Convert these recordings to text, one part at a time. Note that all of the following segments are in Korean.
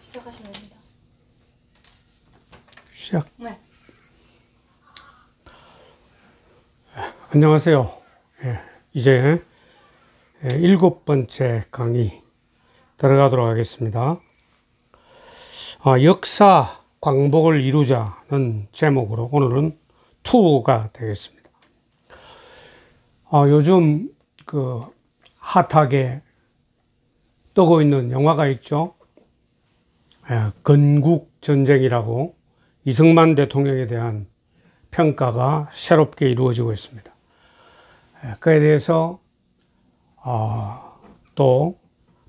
시작하시면 됩니다. 시작. 네. 안녕하세요. 이제 7번째 강의 들어가도록 하겠습니다. 역사 광복을 이루자는 제목으로 오늘은 2가 되겠습니다. 요즘 그 핫하게 뜨고 있는 영화가 있죠. 건국전쟁이라고 이승만 대통령에 대한 평가가 새롭게 이루어지고 있습니다. 그에 대해서 또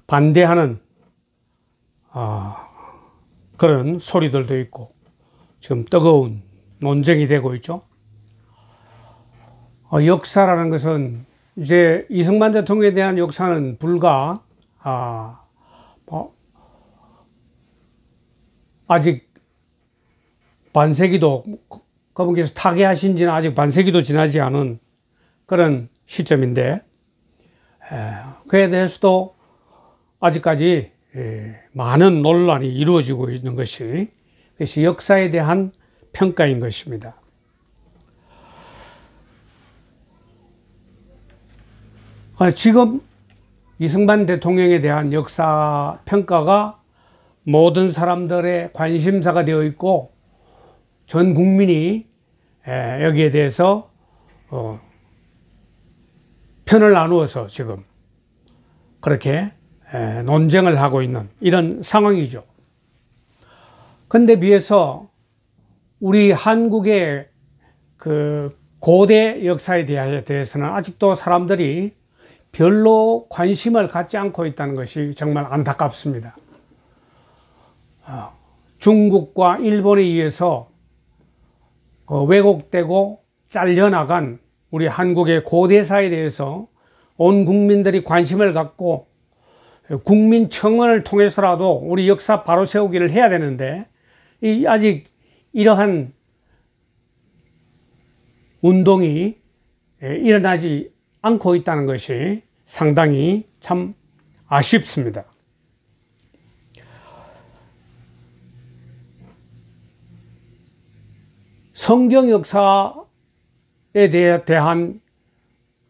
반대하는 그런 소리들도 있고 지금 뜨거운 논쟁이 되고 있죠. 역사라는 것은 이제 이승만 대통령에 대한 역사는 불과 아직 반세기도 그분께서 타계하신 지는 아직 반세기도 지나지 않은 그런 시점인데 그에 대해서도 아직까지 많은 논란이 이루어지고 있는 것이 그것이 역사에 대한 평가인 것입니다. 지금 이승만 대통령에 대한 역사 평가가 모든 사람들의 관심사가 되어 있고 전 국민이 여기에 대해서 편을 나누어서 지금 그렇게 논쟁을 하고 있는 이런 상황이죠. 그런데 비해서 우리 한국의 그 고대 역사에 대해서는 아직도 사람들이 별로 관심을 갖지 않고 있다는 것이 정말 안타깝습니다. 중국과 일본에 의해서 왜곡되고 잘려나간 우리 한국의 고대사에 대해서 온 국민들이 관심을 갖고 국민청원을 통해서라도 우리 역사 바로 세우기를 해야 되는데 아직 이러한 운동이 일어나지 않고 있다는 것이 상당히 참 아쉽습니다. 성경 역사에 대한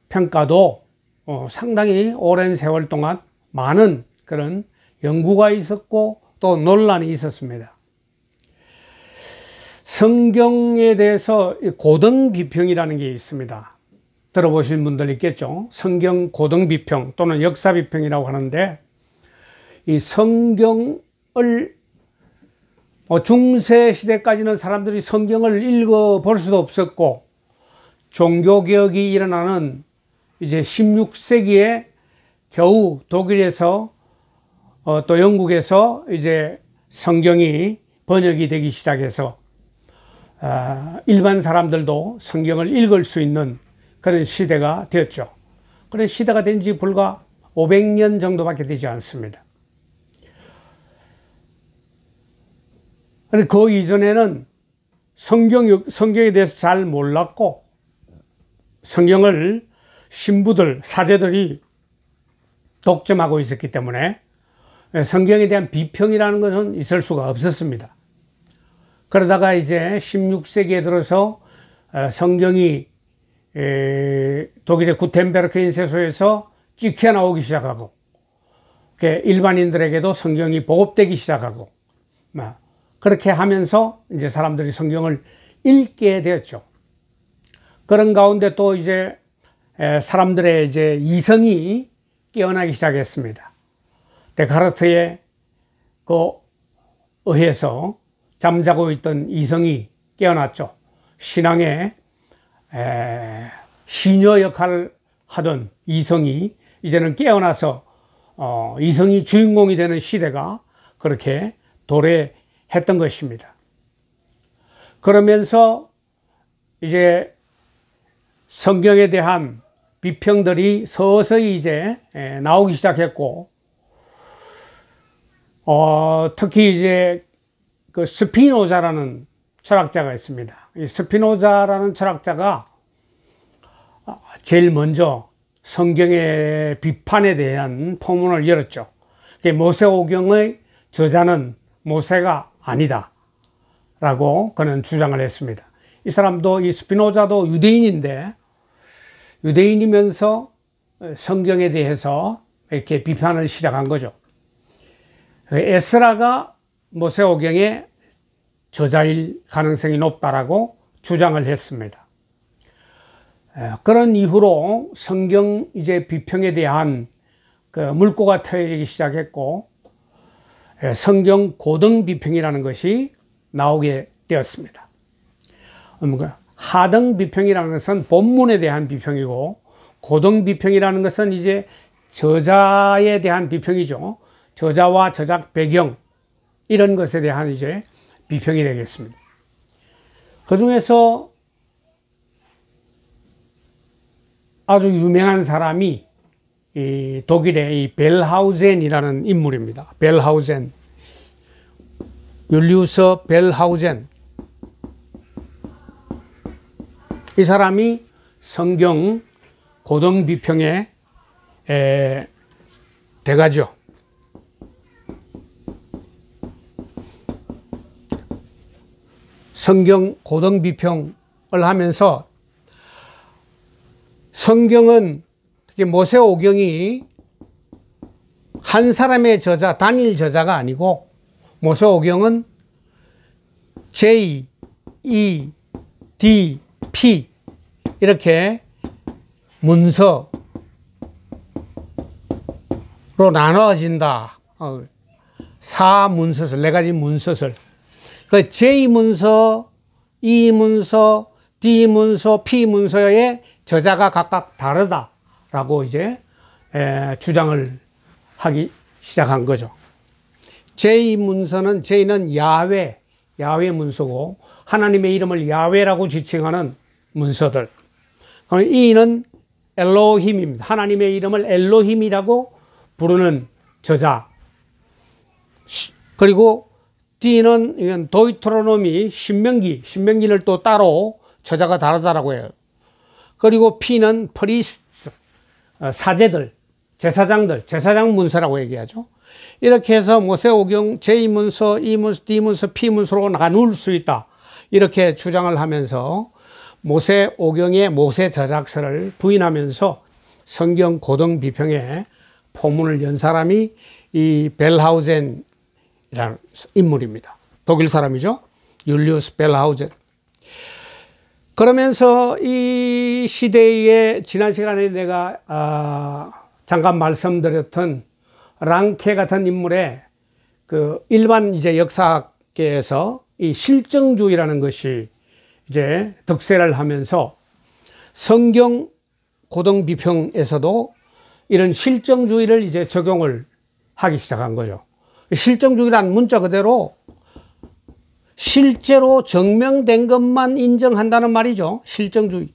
평가도 상당히 오랜 세월 동안 많은 그런 연구가 있었고 또 논란이 있었습니다. 성경에 대해서 고등비평이라는 게 있습니다. 들어보신 분들 있겠죠. 성경 고등비평 또는 역사비평이라고 하는데 이 성경을 중세 시대까지는 사람들이 성경을 읽어볼 수도 없었고 종교개혁이 일어나는 이제 16세기에 겨우 독일에서 또 영국에서 이제 성경이 번역이 되기 시작해서 일반 사람들도 성경을 읽을 수 있는 그런 시대가 되었죠. 그런 시대가 된 지 불과 500년 정도밖에 되지 않습니다. 그 이전에는 성경에 대해서 잘 몰랐고 성경을 신부들, 사제들이 독점하고 있었기 때문에 성경에 대한 비평이라는 것은 있을 수가 없었습니다. 그러다가 이제 16세기에 들어서 성경이 독일의 구텐베르크 인쇄소에서 찍혀 나오기 시작하고 일반인들에게도 성경이 보급되기 시작하고 그렇게 하면서 이제 사람들이 성경을 읽게 되었죠. 그런 가운데 또 이제 사람들의 이제 이성이 깨어나기 시작했습니다. 데카르트에 의해서 잠자고 있던 이성이 깨어났죠. 신앙의 시녀 역할을 하던 이성이 이제는 깨어나서 이성이 주인공이 되는 시대가 그렇게 도래했던 것입니다. 그러면서 이제 성경에 대한 비평들이 서서히 이제 나오기 시작했고, 특히 이제 그 스피노자라는 철학자가 있습니다. 이 스피노자라는 철학자가 제일 먼저 성경의 비판에 대한 포문을 열었죠. 모세오경의 저자는 모세가 아니다 라고 그는 주장을 했습니다. 이 사람도, 이 스피노자도 유대인인데, 유대인이면서 성경에 대해서 이렇게 비판을 시작한 거죠. 에스라가 모세오경의 저자일 가능성이 높다라고 주장을 했습니다. 그런 이후로 성경 이제 비평에 대한 그 물꼬가 트여지기 시작했고, 성경 고등 비평이라는 것이 나오게 되었습니다. 하등 비평이라는 것은 본문에 대한 비평이고, 고등 비평이라는 것은 이제 저자에 대한 비평이죠. 저자와 저작 배경, 이런 것에 대한 이제 비평이 되겠습니다. 그 중에서 아주 유명한 사람이 이 독일의 이 벨하우젠이라는 인물입니다. 벨하우젠, 율리우스 벨하우젠. 이 사람이 성경 고등 비평의 대가죠. 성경 고등 비평을 하면서 성경은 모세오경이 한 사람의 저자, 단일 저자가 아니고 모세오경은 J, E, D, P 이렇게 문서로 나눠진다. 사문서설, 네 가지 문서설. 그 J 문서, E 문서, D 문서, P 문서의 저자가 각각 다르다라고 이제 주장을 하기 시작한 거죠. J 문서는, J는 야훼 문서고, 하나님의 이름을 야훼라고 지칭하는 문서들. 그럼 E는 엘로힘입니다. 하나님의 이름을 엘로힘이라고 부르는 저자. 그리고 D는 이건 도이트로노미, 신명기를 또 따로 저자가 다르다라고 해요. 그리고 P는 프리스트, 사제들, 제사장 문서라고 얘기하죠. 이렇게 해서 모세오경 J 문서, E 문서, D 문서, P 문서로 나눌 수 있다. 이렇게 주장을 하면서 모세오경의 모세 저작서를 부인하면서 성경 고등 비평에 포문을 연 사람이 이 벨하우젠이라는 인물입니다. 독일 사람이죠. 율리우스 벨하우젠. 그러면서 이 시대에 지난 시간에 내가 잠깐 말씀드렸던 랑케 같은 인물의 그 일반 이제 역사학계에서 이 실정주의라는 것이 이제 득세를 하면서 성경 고등 비평에서도 이런 실정주의를 이제 적용을 하기 시작한 거죠. 실정주의라는 문자 그대로 실제로 증명된 것만 인정한다는 말이죠. 실정주의.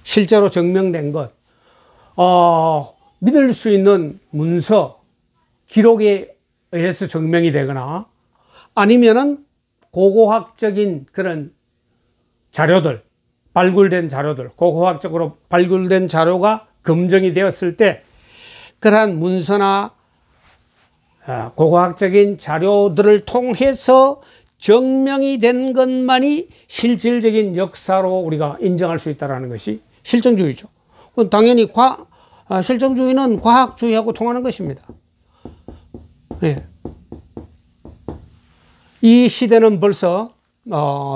실제로 증명된 것. 믿을 수 있는 문서, 기록에 의해서 증명이 되거나 아니면은 고고학적인 그런 자료들, 발굴된 자료들, 고고학적으로 발굴된 자료가 검증이 되었을 때 그러한 문서나 고고학적인 자료들을 통해서 증명이 된 것만이 실질적인 역사로 우리가 인정할 수 있다는 것이 실정주의죠. 당연히 실정주의는 과학주의하고 통하는 것입니다. 네. 이 시대는 벌써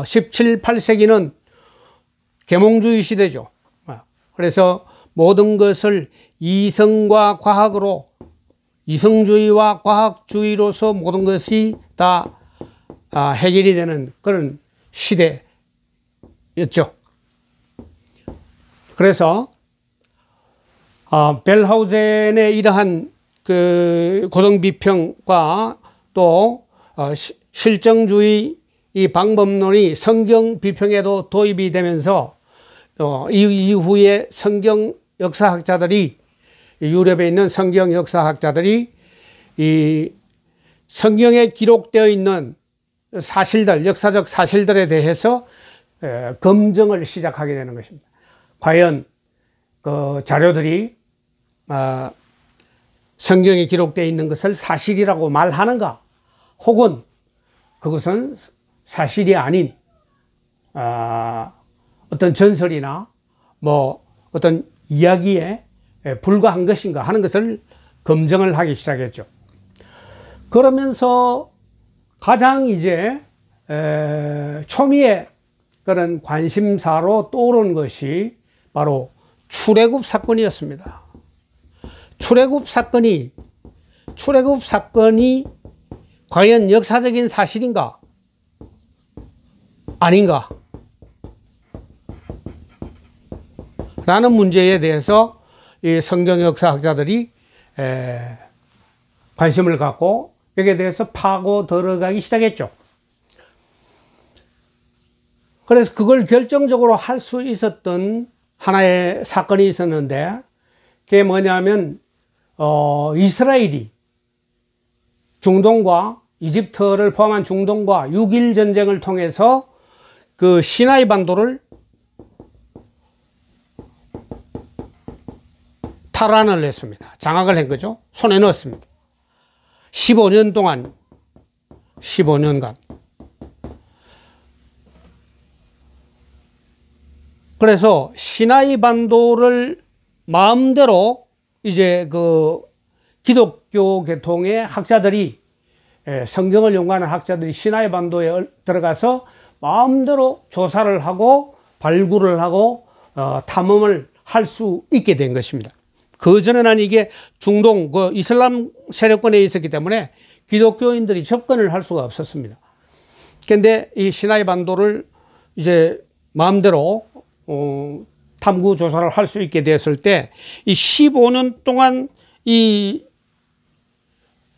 17, 18세기는 계몽주의 시대죠. 그래서 모든 것을 이성과 과학으로, 이성주의와 과학주의로서 모든 것이 다 해결이 되는 그런 시대였죠. 그래서 벨하우젠의 이러한 그 고등비평과 또 실정주의 이 방법론이 성경 비평에도 도입이 되면서 이후에 성경 역사학자들이, 유럽에 있는 성경 역사학자들이 이 성경에 기록되어 있는 사실들, 역사적 사실들에 대해서 검증을 시작하게 되는 것입니다. 과연 그 자료들이 성경에 기록되어 있는 것을 사실이라고 말하는가, 혹은 그것은 사실이 아닌 어떤 전설이나 뭐 어떤 이야기에 불과한 것인가 하는 것을 검증을 하기 시작했죠. 그러면서 가장 이제 초미의 그런 관심사로 떠오른 것이 바로 출애굽 사건이었습니다. 출애굽 사건이 과연 역사적인 사실인가 아닌가 라는 문제에 대해서 이 성경 역사학자들이 관심을 갖고 여기에 대해서 파고 들어가기 시작했죠. 그래서 그걸 결정적으로 할 수 있었던 하나의 사건이 있었는데, 그게 뭐냐면 이스라엘이 중동과 이집트를 포함한 중동과 6.1 전쟁을 통해서 그 시나이 반도를 탈환을 했습니다. 장악을 한 거죠. 손에 넣었습니다. 15년간. 그래서 시나이 반도를 마음대로 이제 그 기독교 계통의 학자들이, 성경을 연구하는 학자들이 시나이 반도에 들어가서 마음대로 조사를 하고 발굴을 하고 탐험을 할 수 있게 된 것입니다. 그전에는 이게 중동 그 이슬람 세력권에 있었기 때문에 기독교인들이 접근을 할 수가 없었습니다. 그런데 이 시나이 반도를 이제 마음대로 탐구 조사를 할 수 있게 됐을 때, 이 15년 동안 이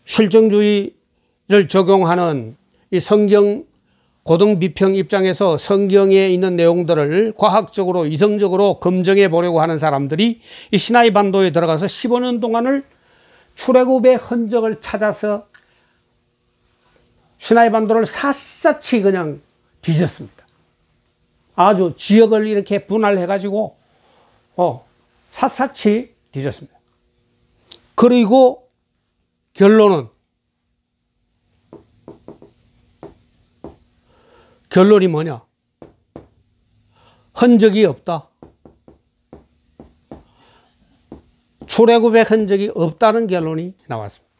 실정주의를 적용하는 이 성경 고등 비평 입장에서 성경에 있는 내용들을 과학적으로 이성적으로 검증해 보려고 하는 사람들이 이 시나이 반도에 들어가서 15년 동안을 출애굽의 흔적을 찾아서 시나이 반도를 샅샅이 그냥 뒤졌습니다. 아주 지역을 이렇게 분할해 가지고 샅샅이 뒤졌습니다. 그리고 결론이 뭐냐? 흔적이 없다. 출애굽의 흔적이 없다는 결론이 나왔습니다.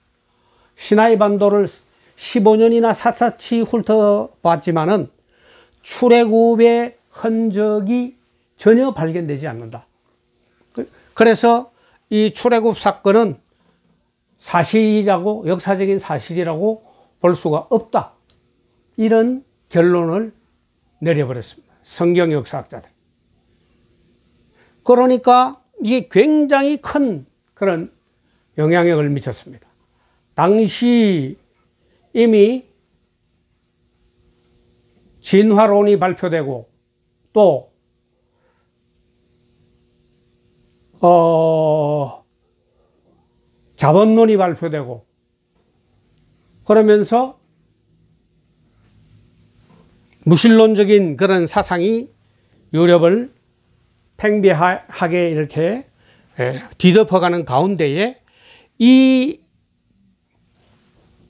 시나이 반도를 15년이나 샅샅이 훑어봤지만은 출애굽의 흔적이 전혀 발견되지 않는다. 그래서 이 출애굽 사건은 사실이라고, 역사적인 사실이라고 볼 수가 없다. 이런 결론을 내려버렸습니다. 성경 역사학자들. 그러니까 이게 굉장히 큰 그런 영향력을 미쳤습니다. 당시 이미 진화론이 발표되고 또 자본론이 발표되고 그러면서 무신론적인 그런 사상이 유럽을 팽배하게 이렇게 뒤덮어가는 가운데에 이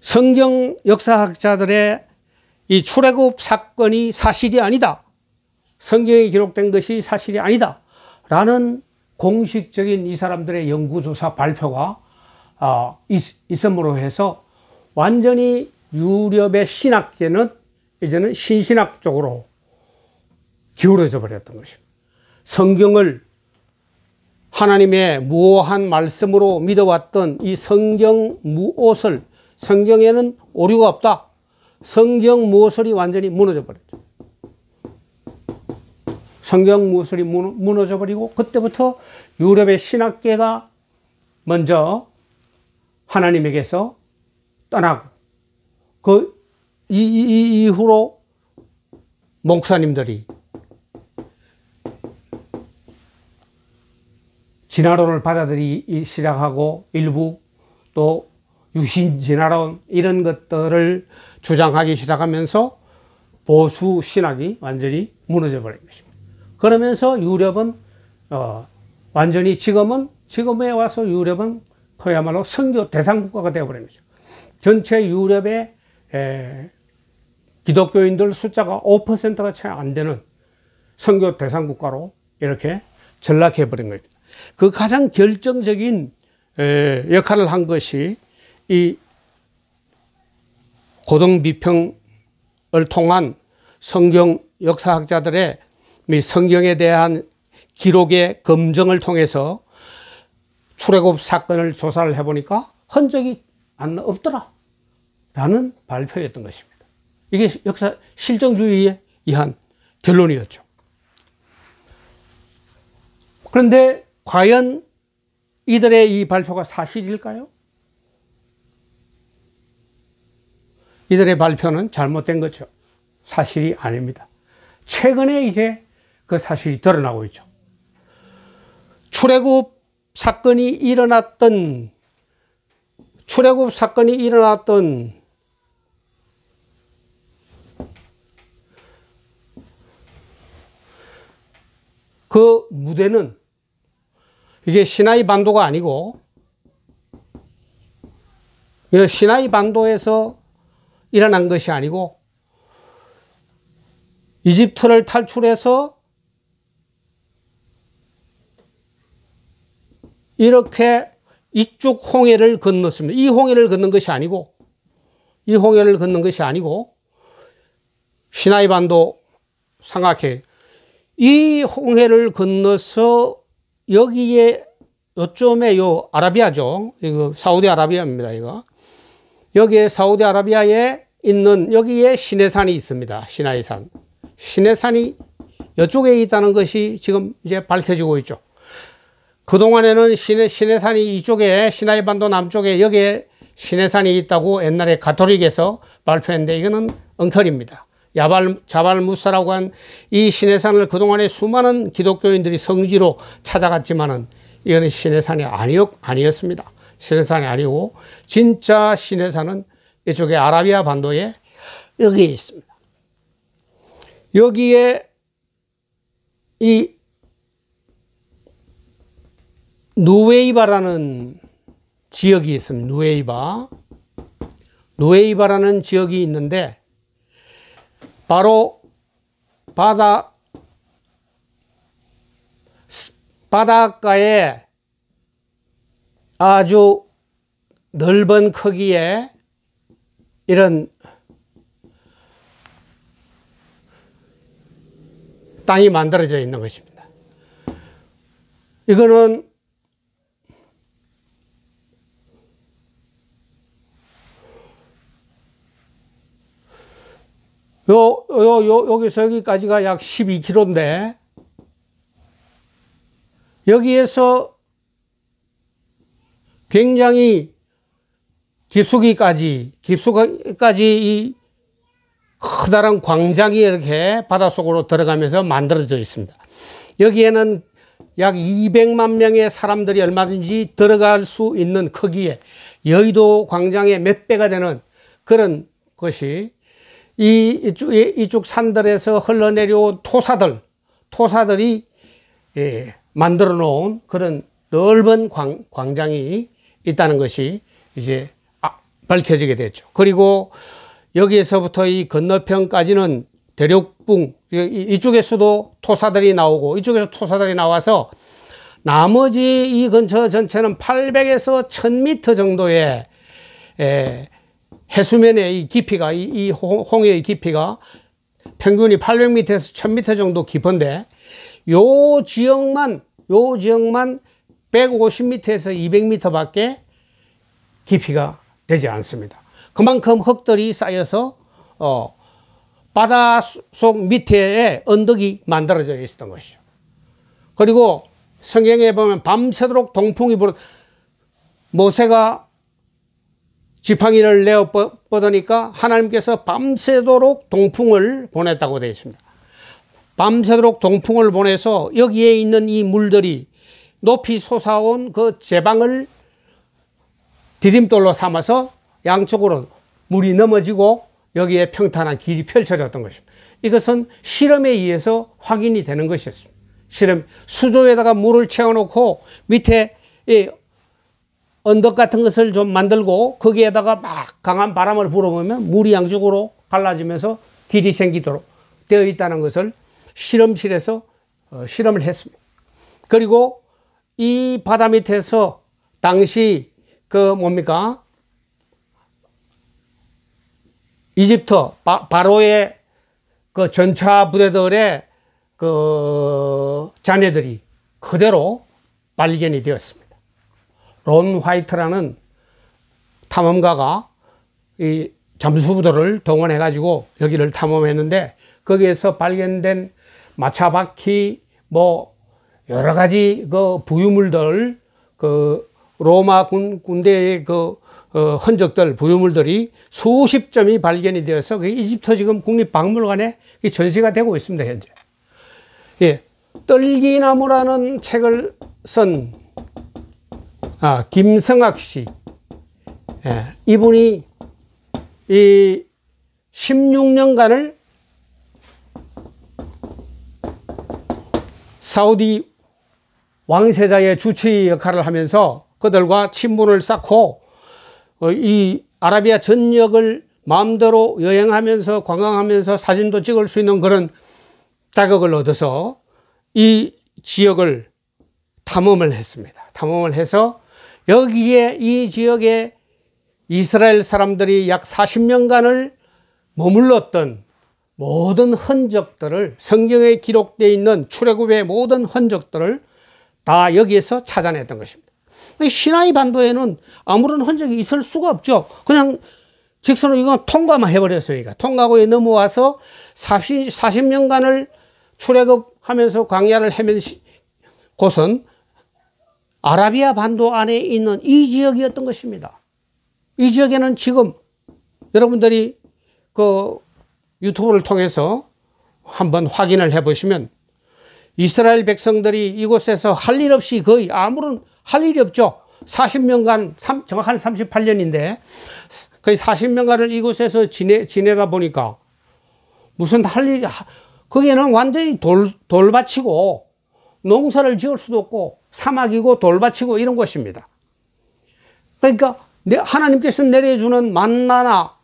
성경 역사학자들의 이 출애굽 사건이 사실이 아니다. 성경에 기록된 것이 사실이 아니다. 라는 공식적인 이 사람들의 연구조사 발표가 있음으로 해서 완전히 유럽의 신학계는 이제는 신신학 쪽으로 기울어져 버렸던 것입니다. 성경을 하나님의 무오한 말씀으로 믿어왔던 이 성경 무오설, 성경에는 오류가 없다. 성경 무오설이 완전히 무너져 버렸죠. 성경 무오설이 무너져 버리고 그때부터 유럽의 신학계가 먼저 하나님에게서 떠나고 이 이후로 목사님들이 진화론을 받아들이기 시작하고 일부 또 유신 진화론 이런 것들을 주장하기 시작하면서 보수 신학이 완전히 무너져 버린 것입니다. 그러면서 유럽은 완전히 지금에 와서 유럽은 그야말로 선교 대상국가가 되어버린 거죠. 전체 유럽의 기독교인들 숫자가 5%가 채 안 되는 선교 대상국가로 이렇게 전락해버린 겁니다. 그 가장 결정적인 역할을 한 것이 이 고등비평을 통한 성경 역사학자들의 성경에 대한 기록의 검증을 통해서 출애굽 사건을 조사를 해보니까 흔적이 없더라 라는 발표였던 것입니다. 이게 역사 실정주의에 의한 결론이었죠. 그런데 과연 이들의 이 발표가 사실일까요? 이들의 발표는 잘못된 거죠. 사실이 아닙니다. 최근에 이제 그 사실이 드러나고 있죠. 출애굽 사건이 일어났던 그 무대는 이게 시나이 반도가 아니고 시나이 반도에서 일어난 것이 아니고 이집트를 탈출해서 이렇게 이쪽 홍해를 건넜습니다. 이 홍해를 건넌 것이 아니고 시나이 반도 삼각해 이 홍해를 건너서 여기에 요쯤에 요 아라비아죠. 이거 사우디아라비아입니다. 이거 여기에 사우디아라비아에 있는 여기에 시내산이 있습니다. 시나이산. 시내산이 이쪽에 있다는 것이 지금 이제 밝혀지고 있죠. 그동안에는 시내산이 이쪽에 시나이 반도 남쪽에 여기에 시내산이 있다고 옛날에 가톨릭에서 발표했는데 이거는 엉터리입니다. 자발 무사라고 한 이 시내산을 그동안에 수많은 기독교인들이 성지로 찾아갔지만은 이거는 시내산이 아니었습니다. 시내산이 아니고 진짜 시내산은 이쪽에 아라비아 반도에 여기에 있습니다. 여기에 이 누웨이바라는 지역이 있습니다. 누웨이바라는 지역이 있는데 바로 바닷가에 아주 넓은 크기의 이런 땅이 만들어져 있는 것입니다. 이거는 여기서 여기까지가 약 12km인데 여기에서 굉장히 깊숙이까지 이 커다란 광장이 이렇게 바닷속으로 들어가면서 만들어져 있습니다. 여기에는 약 200만 명의 사람들이 얼마든지 들어갈 수 있는 크기의 여의도 광장의 몇 배가 되는 그런 것이 이쪽 산들에서 흘러내려온 토사들이 만들어 놓은 그런 넓은 광장이 있다는 것이 이제 밝혀지게 됐죠. 그리고 여기에서부터 이 건너편까지는 대륙붕, 이쪽에서도 토사들이 나오고 이쪽에서 토사들이 나와서 나머지 이 근처 전체는 800에서 1000m 정도의 해수면의 이 깊이가, 이 홍해의 깊이가 평균이 800m에서 1000m 정도 깊은데 요 지역만 150m에서 200m 밖에 깊이가 되지 않습니다. 그만큼 흙들이 쌓여서 바닷속 밑에 언덕이 만들어져 있었던 것이죠. 그리고 성경에 보면 밤새도록 동풍이 모세가 지팡이를 내어 뻗으니까 하나님께서 밤새도록 동풍을 보냈다고 되어 있습니다. 밤새도록 동풍을 보내서 여기에 있는 이 물들이 높이 솟아온 그 제방을 디딤돌로 삼아서 양쪽으로 물이 넘어지고 여기에 평탄한 길이 펼쳐졌던 것입니다. 이것은 실험에 의해서 확인이 되는 것이었습니다. 실험, 수조에다가 물을 채워놓고 밑에 이 언덕 같은 것을 좀 만들고 거기에다가 막 강한 바람을 불어보면 물이 양쪽으로 갈라지면서 길이 생기도록 되어 있다는 것을 실험실에서 실험을 했습니다. 그리고 이 바다 밑에서 당시 이집트 바로의 그 전차 부대들의 그 잔해들이 그대로 발견이 되었습니다. 론 화이트라는 탐험가가 이 잠수부대를 동원해 가지고 여기를 탐험했는데 거기에서 발견된 마차바퀴 뭐 여러 가지 그 부유물들, 그 로마 군대의 그 흔적들, 부유물들이 수십 점이 발견이 되어서 그 이집트 지금 국립박물관에 전시가 되고 있습니다, 현재. 예. 떨기나무라는 책을 쓴 김성학 씨. 예. 이분이 이 16년간을 사우디 왕세자의 주치 역할을 하면서 그들과 친분을 쌓고 이 아라비아 전역을 마음대로 여행하면서 관광하면서 사진도 찍을 수 있는 그런 자격을 얻어서 이 지역을 탐험을 했습니다. 탐험을 해서 여기에 이 지역에 이스라엘 사람들이 약 40년간을 머물렀던 모든 흔적들을 성경에 기록되어 있는 출애굽의 모든 흔적들을 다 여기에서 찾아냈던 것입니다. 시나이 반도에는 아무런 흔적이 있을 수가 없죠. 그냥 직선으로 이건 통과만 해버렸어요. 통과하고 넘어와서 40년간을 출애굽하면서 광야를 헤맨 곳은 아라비아 반도 안에 있는 이 지역이었던 것입니다. 이 지역에는 지금 여러분들이 그 유튜브를 통해서 한번 확인을 해 보시면 이스라엘 백성들이 이곳에서 할 일 없이 거의 아무런 할 일이 없죠. 40년간, 정확한 38년인데 거의 40년간을 이곳에서 지내다 보니까 무슨 할 일이, 거기에는 완전히 돌밭이고 농사를 지을 수도 없고 사막이고 돌밭이고 이런 곳입니다. 그러니까 하나님께서 내려주는 만나나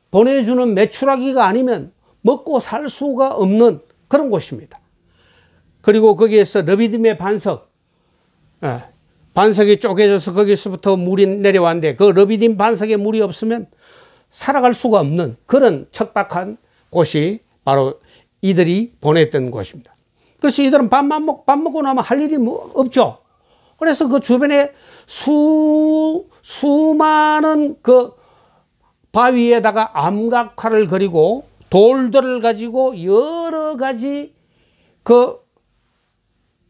보내주는 메추라기가 아니면 먹고 살 수가 없는 그런 곳입니다. 그리고 거기에서 르비딤의 반석, 반석이 쪼개져서 거기서부터 물이 내려왔는데 그 르비딤 반석에 물이 없으면 살아갈 수가 없는 그런 척박한 곳이 바로 이들이 보냈던 곳입니다. 그래서 이들은 밥 먹고 나면 할 일이 없죠. 그래서 그 주변에 수많은 그 바위에다가 암각화를 그리고 돌들을 가지고 여러 가지 그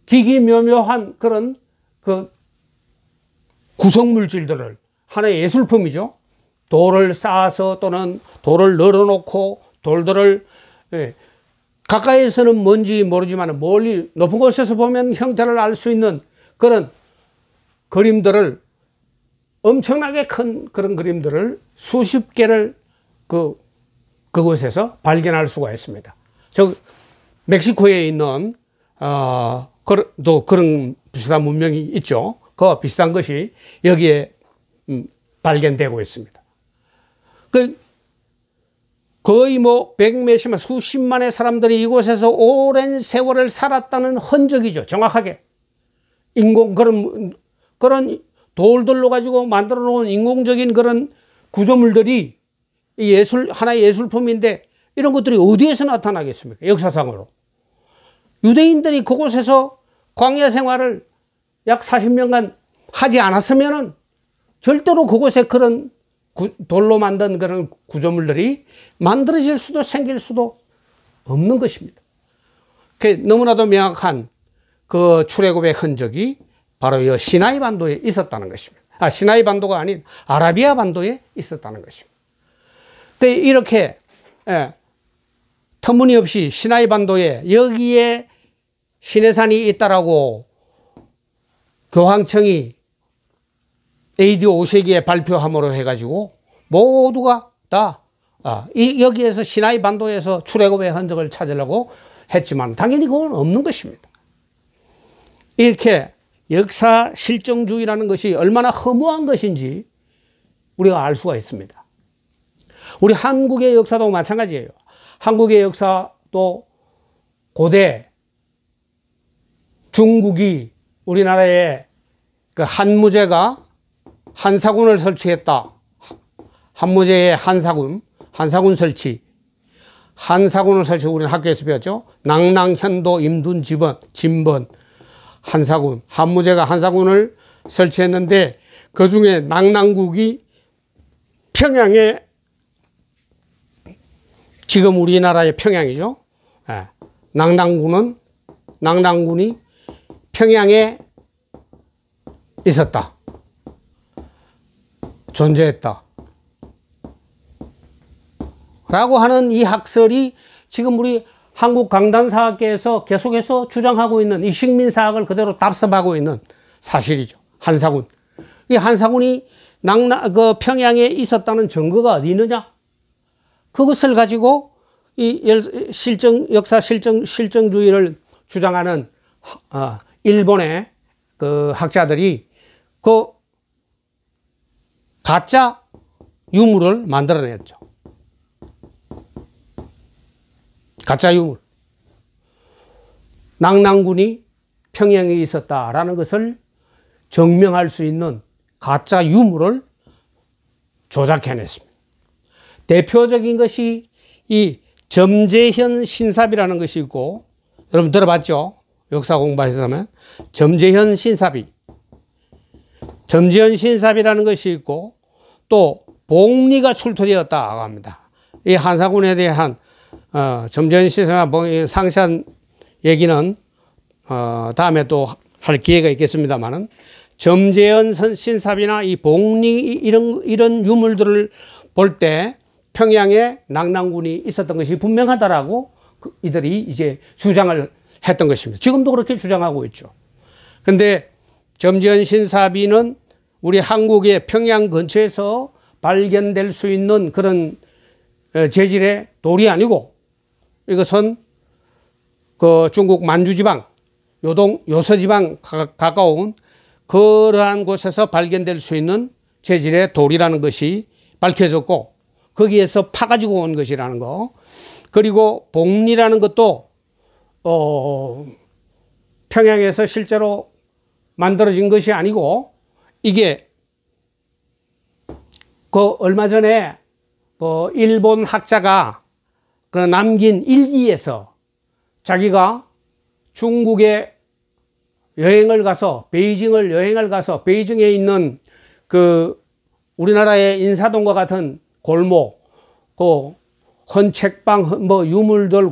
기기묘묘한 그런 그 구성물질들을 하나의 예술품이죠. 돌을 쌓아서 또는 돌을 널어놓고 돌들을 가까이에서는 뭔지 모르지만 멀리 높은 곳에서 보면 형태를 알 수 있는 그런 그림들을 엄청나게 큰 그런 그림들을 수십 개를 그곳에서 발견할 수가 있습니다. 멕시코에 있는 또 그런 비슷한 문명이 있죠. 그와 비슷한 것이 여기에 발견되고 있습니다. 거의 뭐 백몇십만 수십만의 사람들이 이곳에서 오랜 세월을 살았다는 흔적이죠. 정확하게 그런 돌들로 가지고 만들어 놓은 인공적인 그런 구조물들이 하나의 예술품인데 이런 것들이 어디에서 나타나겠습니까? 역사상으로. 유대인들이 그곳에서 광야 생활을 약 40년간 하지 않았으면은 절대로 그곳에 그런 돌로 만든 그런 구조물들이 만들어질 수도 생길 수도 없는 것입니다. 너무나도 명확한 그 출애굽의 흔적이 바로 이 시나이 반도에 있었다는 것입니다. 시나이 반도가 아닌 아라비아 반도에 있었다는 것입니다. 이렇게 터무니없이 시나이 반도에 여기에 시내산이 있다라고 교황청이 AD 5세기에 발표함으로 해가지고 모두가 다 여기에서 시나이 반도에서 출애굽의 흔적을 찾으려고 했지만 당연히 그건 없는 것입니다. 이렇게 역사 실정주의라는 것이 얼마나 허무한 것인지 우리가 알 수가 있습니다. 우리 한국의 역사도 마찬가지예요. 한국의 역사도 고대 중국이 우리나라에 그 한무제가 한사군을 설치했다. 한무제의 한사군 설치. 한사군을 설치, 우리는 학교에서 배웠죠. 낭랑, 현도, 임둔, 진번, 한사군. 한무제가 한사군을 설치했는데 그 중에 낭랑국이 평양에, 지금 우리나라의 평양이죠. 예. 낭랑군이 평양에 있었다. 존재했다. 라고 하는 이 학설이 지금 우리 한국 강단사학계에서 계속해서 주장하고 있는 이 식민사학을 그대로 답습하고 있는 사실이죠. 한사군. 이 한사군이 평양에 있었다는 증거가 어디 있느냐? 그것을 가지고 이 역사 실정주의를 주장하는 일본의 그 학자들이 그 가짜 유물을 만들어냈죠. 가짜 유물. 낭랑군이 평양에 있었다라는 것을 증명할 수 있는 가짜 유물을 조작해냈습니다. 대표적인 것이 이 점재현 신삽이라는 것이 있고, 여러분 들어봤죠? 역사 공부하시면 점재현 신삽이라는 것이 있고, 또 복리가 출토되었다고 합니다. 이 한사군에 대한 점재현 신삽 상세한 얘기는 다음에 또 할 기회가 있겠습니다만은, 점재현 신삽이나 이 복리 이런 유물들을 볼 때 평양에 낭랑군이 있었던 것이 분명하다라고 이들이 이제 주장을 했던 것입니다. 지금도 그렇게 주장하고 있죠. 근데 점재현 신사비는 우리 한국의 평양 근처에서 발견될 수 있는 그런 재질의 돌이 아니고, 이것은 그 중국 만주지방, 요서지방 가까운 그러한 곳에서 발견될 수 있는 재질의 돌이라는 것이 밝혀졌고, 거기에서 파가지고 온 것이라는 거. 그리고 복리라는 것도 평양에서 실제로 만들어진 것이 아니고, 이게 그 얼마 전에 그 일본 학자가 그 남긴 일기에서 자기가 중국에 여행을 가서 베이징에 있는 그 우리나라의 인사동과 같은 골목, 그 헌책방, 뭐 유물들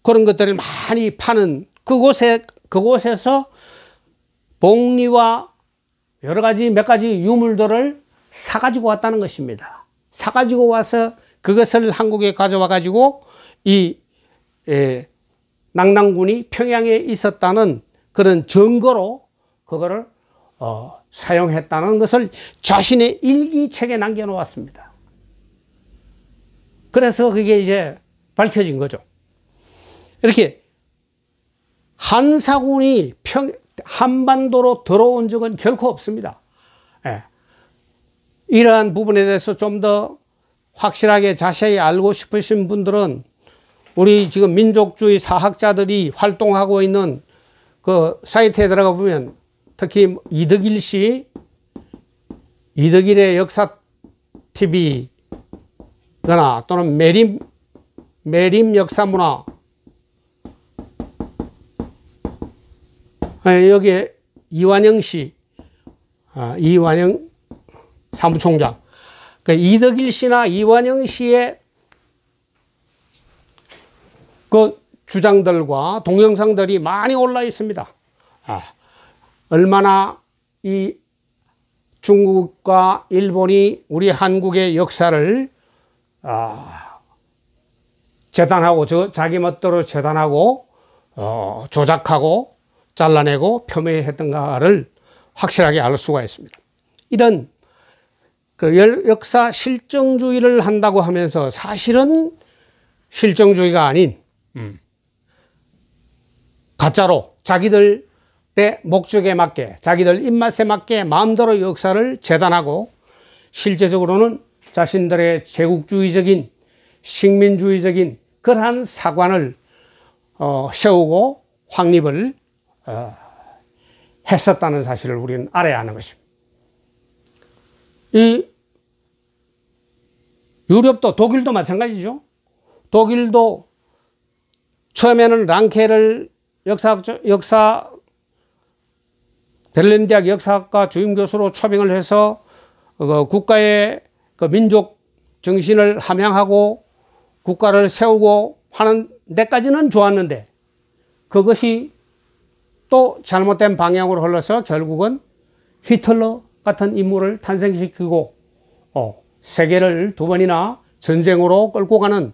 그런 것들을 많이 파는 그곳에서 복리와 여러 가지 몇 가지 유물들을 사가지고 왔다는 것입니다. 사가지고 와서 그것을 한국에 가져와 가지고 이 낭랑군이 평양에 있었다는 그런 증거로 그거를 사용했다는 것을 자신의 일기책에 남겨놓았습니다. 그래서 그게 이제 밝혀진 거죠. 이렇게 한사군이 한반도로 들어온 적은 결코 없습니다. 예. 이러한 부분에 대해서 좀 더 확실하게 자세히 알고 싶으신 분들은 우리 지금 민족주의 사학자들이 활동하고 있는 그 사이트에 들어가 보면, 특히 이덕일 씨, 이덕일의 역사 TV거나 또는 매림 역사문화, 여기에 이완영 씨, 이완영 사무총장, 그 이덕일 씨나 이완영 씨의 그 주장들과 동영상들이 많이 올라 있습니다. 얼마나 이 중국과 일본이 우리 한국의 역사를 재단하고, 자기 멋대로 재단하고 조작하고 잘라내고 폄훼했던가를 확실하게 알 수가 있습니다. 이런 그 역사 실정주의를 한다고 하면서 사실은 실정주의가 아닌 가짜로 자기들의 목적에 맞게 자기들 입맛에 맞게 마음대로 역사를 재단하고 실제적으로는 자신들의 제국주의적인 식민주의적인 그러한 사관을 세우고 확립을 했었다는 사실을 우리는 알아야 하는 것입니다. 이 유럽도 독일도 마찬가지죠. 독일도 처음에는 랑케를 베를린 대학 역사학과 주임 교수로 초빙을 해서 국가의 민족 정신을 함양하고 국가를 세우고 하는 데까지는 좋았는데 그것이 또 잘못된 방향으로 흘러서 결국은 히틀러 같은 인물을 탄생시키고 세계를 두 번이나 전쟁으로 끌고 가는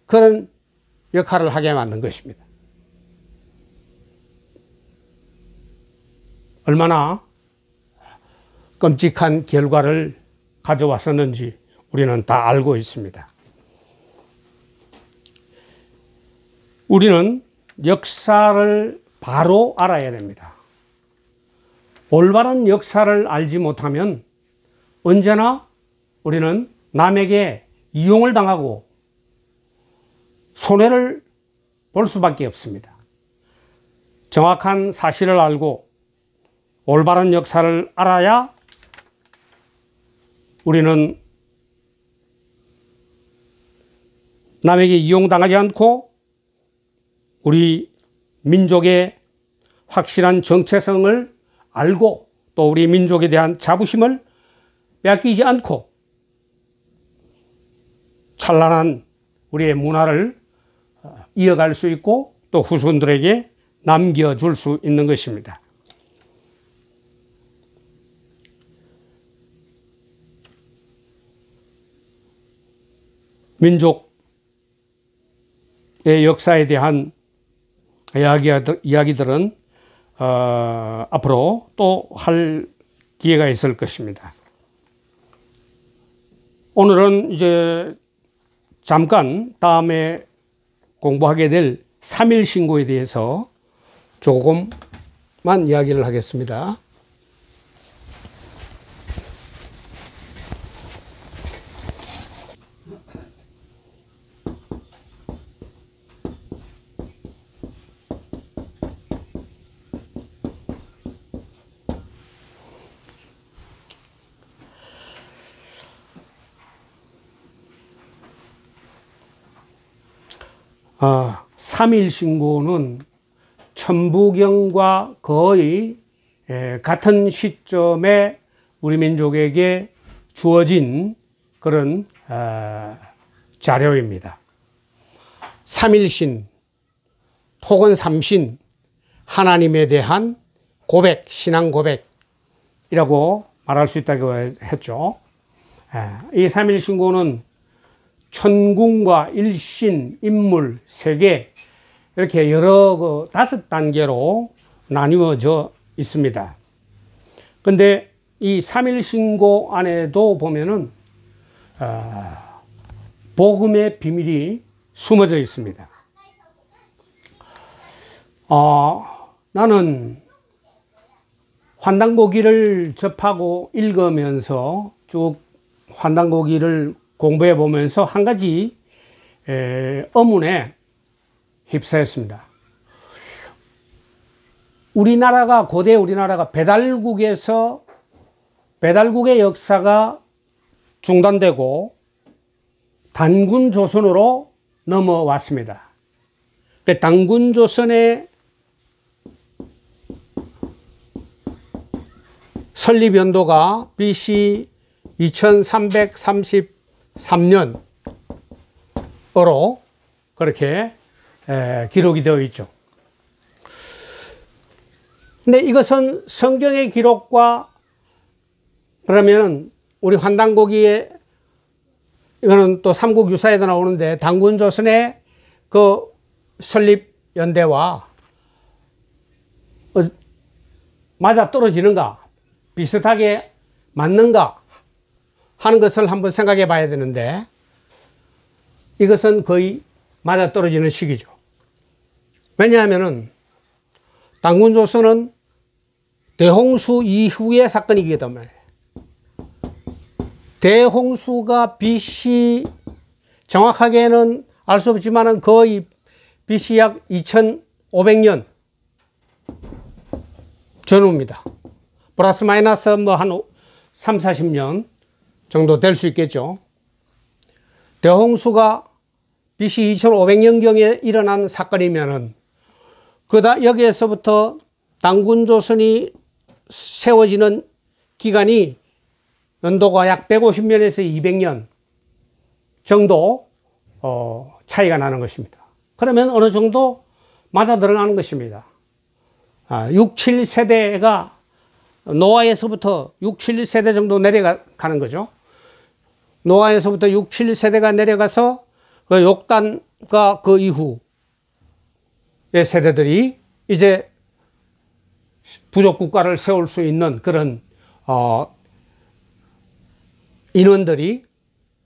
그런 역할을 하게 만든 것입니다. 얼마나 끔찍한 결과를 가져왔었는지 우리는 다 알고 있습니다. 우리는 역사를 바로 알아야 됩니다. 올바른 역사를 알지 못하면 언제나 우리는 남에게 이용을 당하고 손해를 볼 수밖에 없습니다. 정확한 사실을 알고 올바른 역사를 알아야 우리는 남에게 이용당하지 않고 우리 민족의 확실한 정체성을 알고 또 우리 민족에 대한 자부심을 빼앗기지 않고 찬란한 우리의 문화를 이어갈 수 있고 또 후손들에게 남겨줄 수 있는 것입니다. 민족의 역사에 대한 이야기들은 앞으로 또 할 기회가 있을 것입니다. 오늘은 이제 잠깐 다음에 공부하게 될 3.1 신고에 대해서 조금만 이야기를 하겠습니다. 아, 3.1 신고는 천부경과 거의 같은 시점에 우리 민족에게 주어진 그런 자료입니다. 3.1신 혹은 삼신, 하나님에 대한 고백, 신앙 고백이라고 말할 수 있다고 했죠. 이 3.1 신고는 천궁과 일신, 인물, 세계 이렇게 여러 5단계로 나뉘어져 있습니다. 근데 이 3.1 신고 안에도 보면은 복음의 비밀이 숨어져 있습니다. 나는 환단고기를 접하고 읽으면서 쭉 환단고기를 공부해 보면서 한 가지 의문에 휩싸였습니다. 고대 우리나라가 배달국의 역사가 중단되고 단군 조선으로 넘어왔습니다. 단군 조선의 설립 연도가 BC 2333년으로 그렇게 기록이 되어 있죠. 근데 이것은 성경의 기록과 그러면 우리 환단고기에 이거는 또 삼국유사에도 나오는데 단군조선의 그 설립 연대와 맞아 떨어지는가, 비슷하게 맞는가 하는 것을 한번 생각해 봐야 되는데 이것은 거의 맞아 떨어지는 시기죠. 왜냐하면은 당군조선은 대홍수 이후의 사건이기 때문에 대홍수가 BC 정확하게는 알 수 없지만 거의 BC 약 2500년 전후입니다. 플러스 마이너스 뭐 한 3, 40년 정도 될 수 있겠죠. 대홍수가 BC 2500년경에 일어난 사건이면은 여기에서부터 당군조선이 세워지는 기간이 연도가 약 150년에서 200년 정도 차이가 나는 것입니다. 그러면 어느 정도 맞아 들어가는 것입니다. 6, 7세대가 노아에서부터 6, 7세대 정도 내려가는 거죠. 노아에서부터 6, 7세대가 내려가서 그 욕단과 그 이후의 세대들이 이제 부족국가를 세울 수 있는 그런 인원들이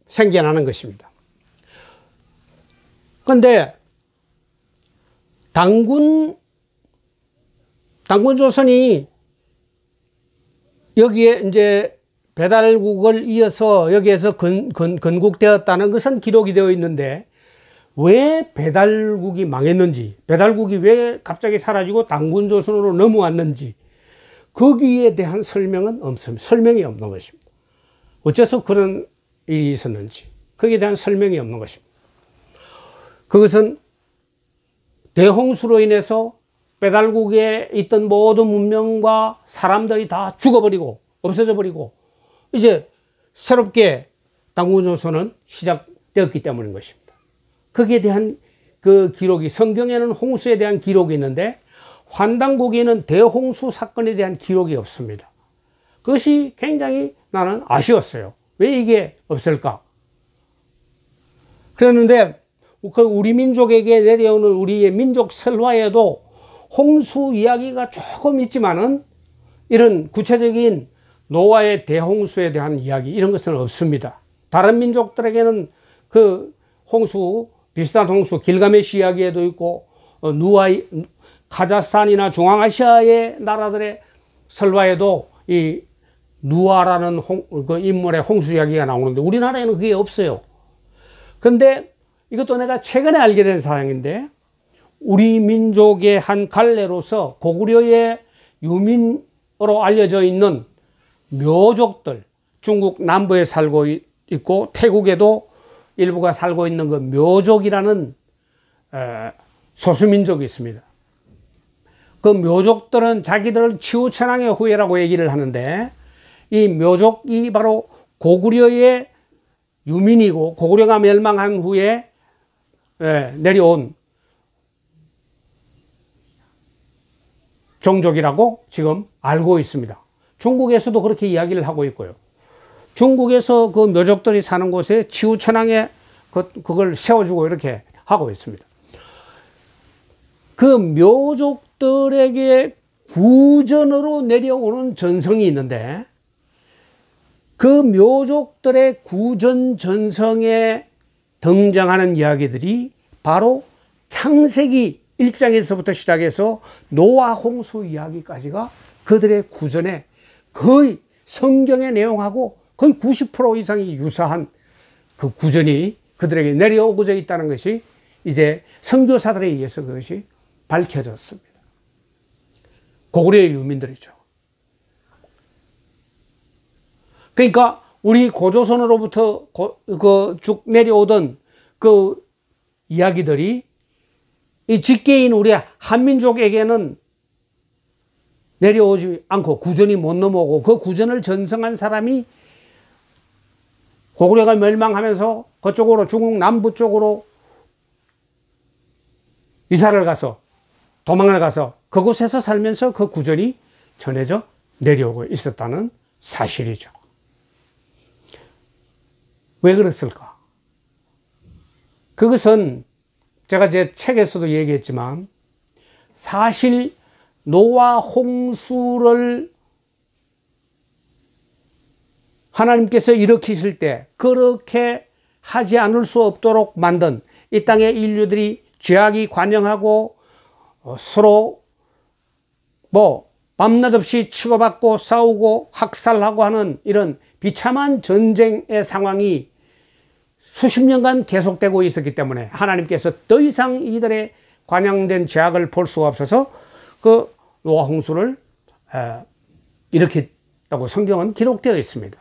생겨나는 것입니다. 그런데 당군조선이 여기에 이제 배달국을 이어서 여기에서 건국되었다는 것은 기록이 되어 있는데 왜 배달국이 망했는지, 배달국이 왜 갑자기 사라지고 당군조선으로 넘어왔는지 거기에 대한 설명은 없습니다. 설명이 없는 것입니다. 어째서 그런 일이 있었는지 거기에 대한 설명이 없는 것입니다. 그것은 대홍수로 인해서 배달국에 있던 모든 문명과 사람들이 다 죽어버리고 없어져 버리고 이제 새롭게 당군조선은 시작되었기 때문인 것입니다. 거기에 대한 그 기록이 성경에는 홍수에 대한 기록이 있는데 환단국에는 대홍수 사건에 대한 기록이 없습니다. 그것이 굉장히 나는 아쉬웠어요. 왜 이게 없을까? 그랬는데 우리 민족에게 내려오는 우리의 민족 설화에도 홍수 이야기가 조금 있지만은 이런 구체적인 노아의 대홍수에 대한 이야기 이런 것은 없습니다. 다른 민족들에게는 그 홍수 비슷한 홍수 길가메시 이야기에도 있고 카자흐스탄이나 중앙아시아의 나라들의 설화에도 이 누아라는 그 인물의 홍수 이야기가 나오는데 우리나라에는 그게 없어요. 그런데 이것도 내가 최근에 알게 된 사항인데 우리 민족의 한 갈래로서 고구려의 유민으로 알려져 있는 묘족들, 중국 남부에 살고 있고 태국에도 일부가 살고 있는 그 묘족이라는 소수민족이 있습니다. 그 묘족들은 자기들을 치우천왕의 후예라고 얘기를 하는데 이 묘족이 바로 고구려의 유민이고 고구려가 멸망한 후에 내려온 종족이라고 지금 알고 있습니다. 중국에서도 그렇게 이야기를 하고 있고요. 중국에서 그 묘족들이 사는 곳에 치우천왕에 그걸 세워주고 이렇게 하고 있습니다. 그 묘족들에게 구전으로 내려오는 전성이 있는데 그 묘족들의 구전 전성에 등장하는 이야기들이 바로 창세기 1장에서부터 시작해서 노아 홍수 이야기까지가 그들의 구전에 거의 성경의 내용하고 거의 90% 이상이 유사한 그 구전이 그들에게 내려오고자 있다는 것이 이제 선교사들에 의해서 그것이 밝혀졌습니다. 고구려의 유민들이죠. 그러니까 우리 고조선으로부터 쭉 내려오던 그 이야기들이 이 직계인 우리 한민족에게는 내려오지 않고 구전이 못 넘어오고 그 구전을 전성한 사람이 고구려가 멸망하면서 그쪽으로 중국 남부 쪽으로 이사를 가서 도망을 가서 그곳에서 살면서 그 구전이 전해져 내려오고 있었다는 사실이죠. 왜 그랬을까? 그것은 제가 제 책에서도 얘기했지만 사실 노아 홍수를 하나님께서 일으키실 때 그렇게 하지 않을 수 없도록 만든 이 땅의 인류들이 죄악이 관영하고 서로 뭐 밤낮 없이 치고받고 싸우고 학살하고 하는 이런 비참한 전쟁의 상황이 수십 년간 계속되고 있었기 때문에 하나님께서 더 이상 이들의 관영된 죄악을 볼 수가 없어서 그 노아 홍수를 일으켰다고 성경은 기록되어 있습니다.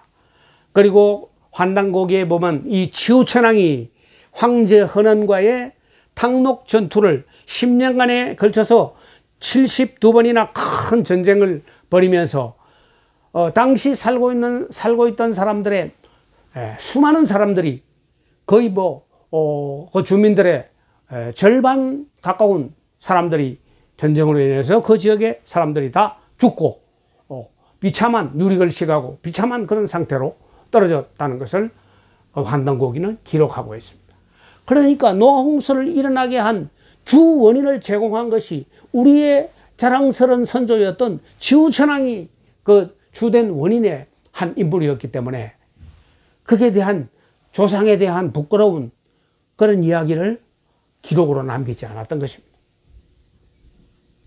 그리고 환단고기에 보면 이 지우천왕이 황제 헌원과의 탕록 전투를 10년간에 걸쳐서 72번이나 큰 전쟁을 벌이면서 당시 살고 있던 사람들의 수많은 사람들이 거의 그 주민들의 절반 가까운 사람들이 전쟁으로 인해서 그 지역의 사람들이 다 죽고 비참한 유릭을 식하고 비참한 그런 상태로 떨어졌다는 것을 그 환단고기는 기록하고 있습니다. 그러니까 노아 홍수를 일어나게 한 주 원인을 제공한 것이 우리의 자랑스러운 선조였던 지우천왕이 그 주된 원인의 한 인물이었기 때문에 그에 대한 조상에 대한 부끄러운 그런 이야기를 기록으로 남기지 않았던 것입니다.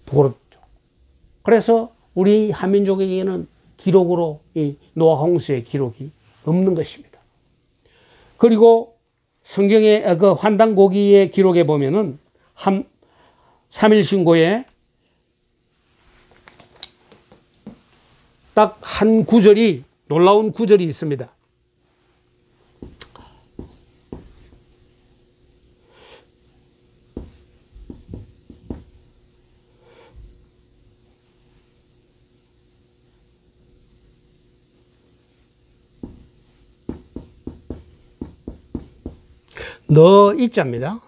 부끄럽죠. 그래서 우리 한민족에게는 기록으로 이 노아 홍수의 기록이 없는 것입니다. 그리고 성경의 그 환단고기의 기록에 보면은 3일 신고에 딱 한 구절이, 놀라운 구절이 있습니다. 너 이자입니다.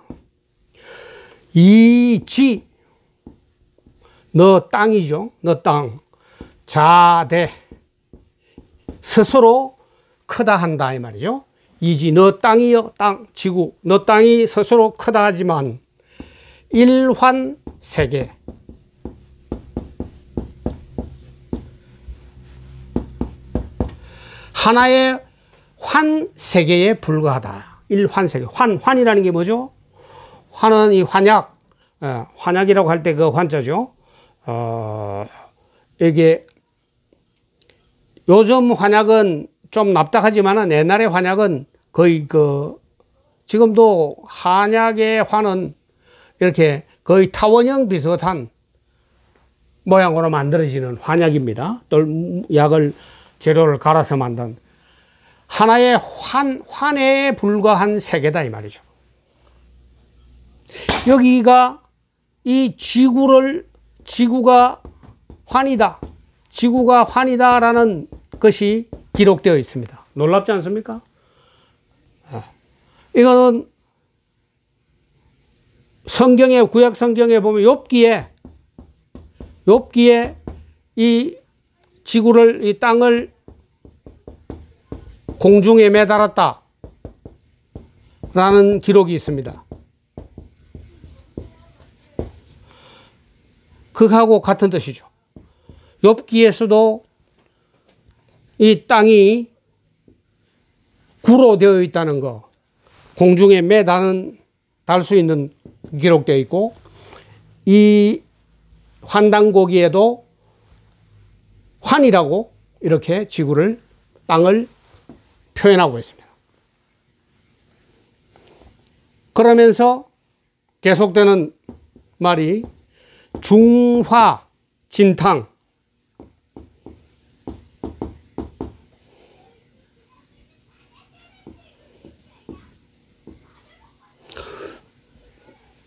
이지, 너 땅이죠. 너 땅. 자대, 스스로 크다 한다 이 말이죠. 이지, 너 땅이요. 땅, 지구. 너 땅이 스스로 크다 하지만 일환세계, 하나의 환세계에 불과하다. 일환세계. 환이라는 게 뭐죠? 환은 이 환약, 환약이라고 할 때 그 환자죠. 이게 요즘 환약은 좀 납작하지만 옛날의 환약은 거의 지금도 한약의 환은 이렇게 거의 타원형 비슷한 모양으로 만들어지는 환약입니다. 약을, 재료를 갈아서 만든 하나의 환에 불과한 세계다 이 말이죠. 여기가 이 지구가 환이다. 지구가 환이다라는 것이 기록되어 있습니다. 놀랍지 않습니까? 이거는 성경에, 구약 성경에 보면 욥기에 이 지구를, 이 땅을 공중에 매달았다 라는 기록이 있습니다. 그하고 같은 뜻이죠. 욥기에서도 이 땅이 구로 되어 있다는 거, 공중에 달 수 있는 기록되어 있고, 이 환단고기에도 환이라고 이렇게 지구를, 땅을 표현하고 있습니다. 그러면서 계속되는 말이 중화진탕,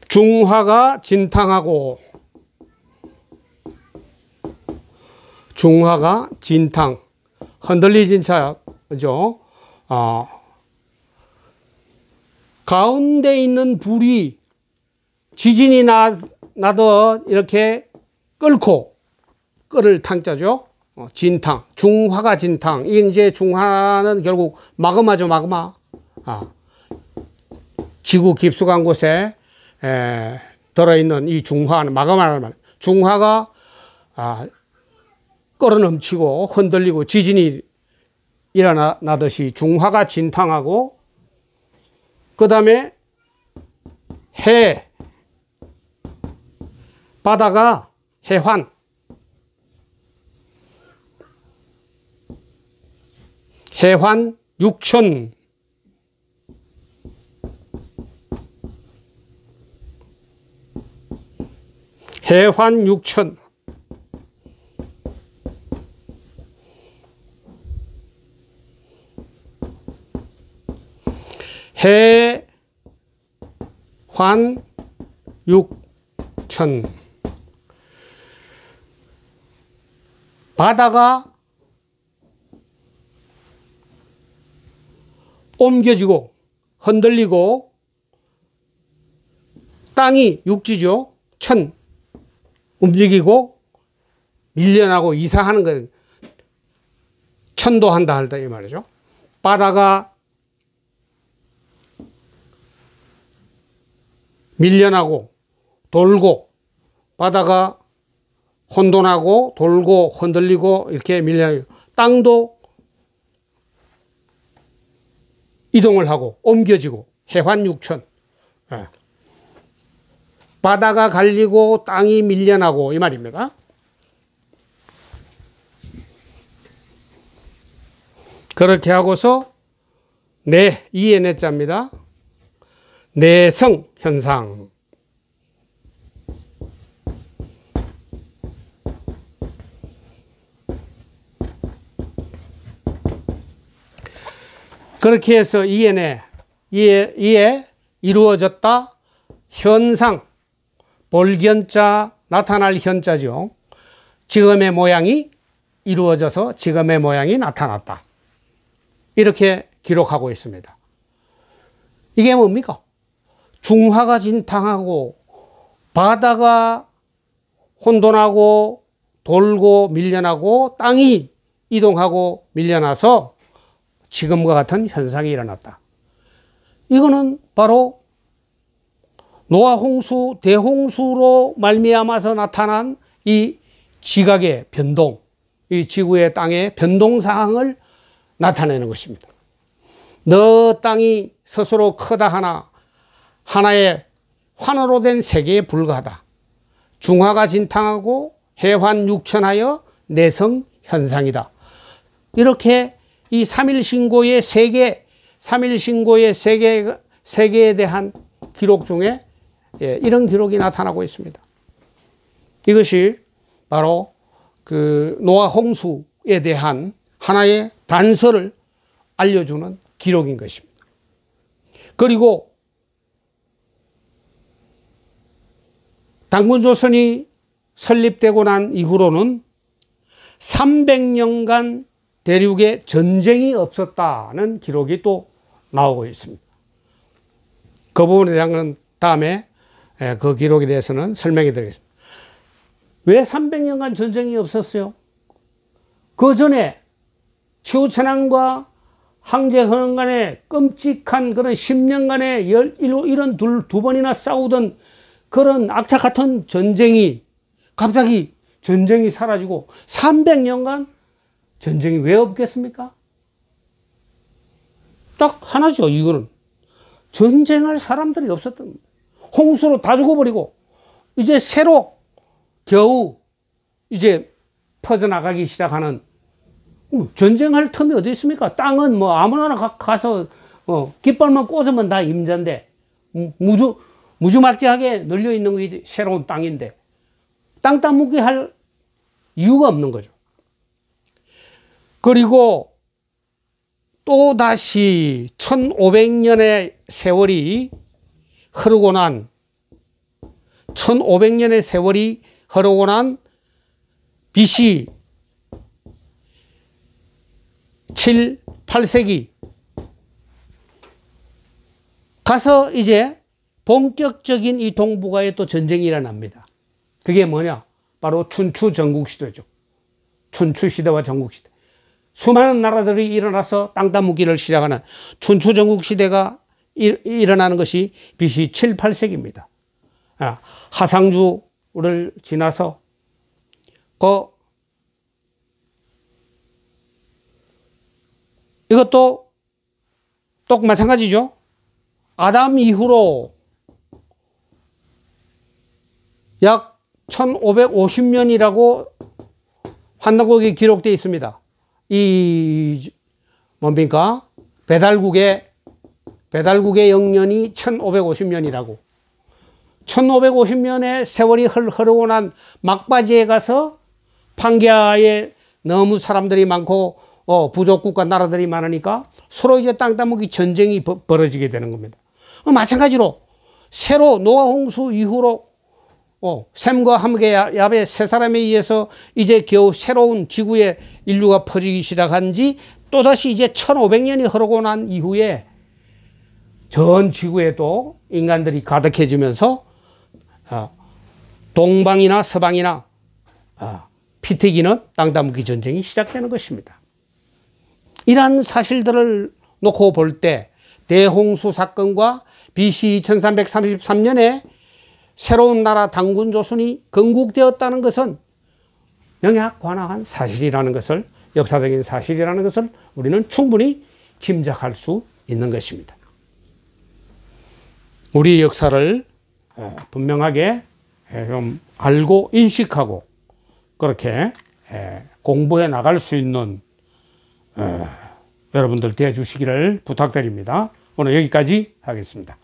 중화가 진탕하고, 중화가 진탕, 흔들리진 차죠. 가운데 있는 불이 지진이 나도 이렇게 끓을 탕자죠. 진탕, 중화가 진탕. 이게 이제 중화는 결국 마그마죠, 마그마. 지구 깊숙한 곳에 들어있는 이 중화는 마그마라는 말. 중화가 끓어 넘치고 흔들리고 지진이 일어나듯이 중화가 진탕하고, 그 다음에 바다가 해환, 해환 6천, 해환 6천, 해환 6천. 바다가 옮겨지고 흔들리고 땅이 육지죠. 천 움직이고 밀려나고 이사하는 것, 천도한다 할 때 이 말이죠. 바다가 밀려나고 돌고, 바다가 혼돈하고 돌고 흔들리고 이렇게 밀려나고, 땅도 이동을 하고 옮겨지고, 해환 6천. 바다가 갈리고 땅이 밀려나고 이 말입니다. 그렇게 하고서 이의 내자입니다. 내성 현상. 그렇게 해서 이에 이루어졌다. 현상, 볼견자, 나타날 현자죠. 지금의 모양이 이루어져서 지금의 모양이 나타났다. 이렇게 기록하고 있습니다. 이게 뭡니까? 중화가 진탕하고 바다가 혼돈하고 돌고 밀려나고 땅이 이동하고 밀려나서 지금과 같은 현상이 일어났다. 이거는 바로 노아 홍수, 대홍수로 말미암아서 나타난 이 지각의 변동, 이 지구의 땅의 변동 사항을 나타내는 것입니다. 너 땅이 스스로 크다 하나 하나의 환호로 된 세계에 불과하다. 중화가 진탕하고 해환 육천하여 내성 현상이다. 이렇게 이 삼일신고의 세계, 삼일신고의 세계에 대한 기록 중에 이런 기록이 나타나고 있습니다. 이것이 바로 그 노아 홍수에 대한 하나의 단서를 알려주는 기록인 것입니다. 그리고 당군조선이 설립되고 난 이후로는 300년간 대륙에 전쟁이 없었다는 기록이 또 나오고 있습니다. 그 부분에 대한 다음에 그 기록에 대해서는 설명해 드리겠습니다. 왜 300년간 전쟁이 없었어요? 그 전에 최우천왕과 황제헌 간에 끔찍한 그런 10년간의 이런 두 번이나 싸우던 그런 악착 같은 전쟁이 갑자기 전쟁이 사라지고 300년간 전쟁이 왜 없겠습니까? 딱 하나죠. 이거는 전쟁할 사람들이 없었던 겁니다. 홍수로 다 죽어버리고 이제 새로 겨우 이제 퍼져나가기 시작하는, 전쟁할 틈이 어디 있습니까? 땅은 뭐 아무나 가서 깃발만 꽂으면 다 임자인데 무주막지하게 널려 있는 게 새로운 땅인데 땅 따먹기 할 이유가 없는 거죠. 그리고 또 다시 1500년의 세월이 흐르고 난 1500년의 세월이 흐르고 난 BC 7, 8세기 가서 이제 본격적인 이 동북아에 또 전쟁이 일어납니다. 그게 뭐냐? 바로 춘추 전국시대죠. 춘추시대와 전국시대. 수많은 나라들이 일어나서 땅 따먹기를 시작하는 춘추 전국시대가 일어나는 것이 BC 7, 8세기입니다. 하상주를 지나서 이것도 또 마찬가지죠. 아담 이후로 약 1550년이라고 환단곡에 기록되어 있습니다. 이 뭡니까? 배달국의 영년이 1550년이라고. 1550년에 세월이 흐르고 난 막바지에 가서 판기아에 너무 사람들이 많고 부족국가 나라들이 많으니까 서로 이제 땅 따먹기 전쟁이 벌어지게 되는 겁니다. 마찬가지로 새로 노아홍수 이후로 셈과 함께 야베 세 사람에 의해서 이제 겨우 새로운 지구에 인류가 퍼지기 시작한 지 또다시 이제 1500년이 흐르고 난 이후에 전 지구에도 인간들이 가득해지면서 동방이나 서방이나 피 튀기는 땅 따먹기 전쟁이 시작되는 것입니다. 이러한 사실들을 놓고 볼 때 대홍수 사건과 BC 2333년에 새로운 나라 당군 조선이 건국되었다는 것은 명약 관화한 사실이라는 것을, 역사적인 사실이라는 것을 우리는 충분히 짐작할 수 있는 것입니다. 우리 역사를 분명하게 좀 알고 인식하고 그렇게 공부해 나갈 수 있는 여러분들 되어 주시기를 부탁드립니다. 오늘 여기까지 하겠습니다.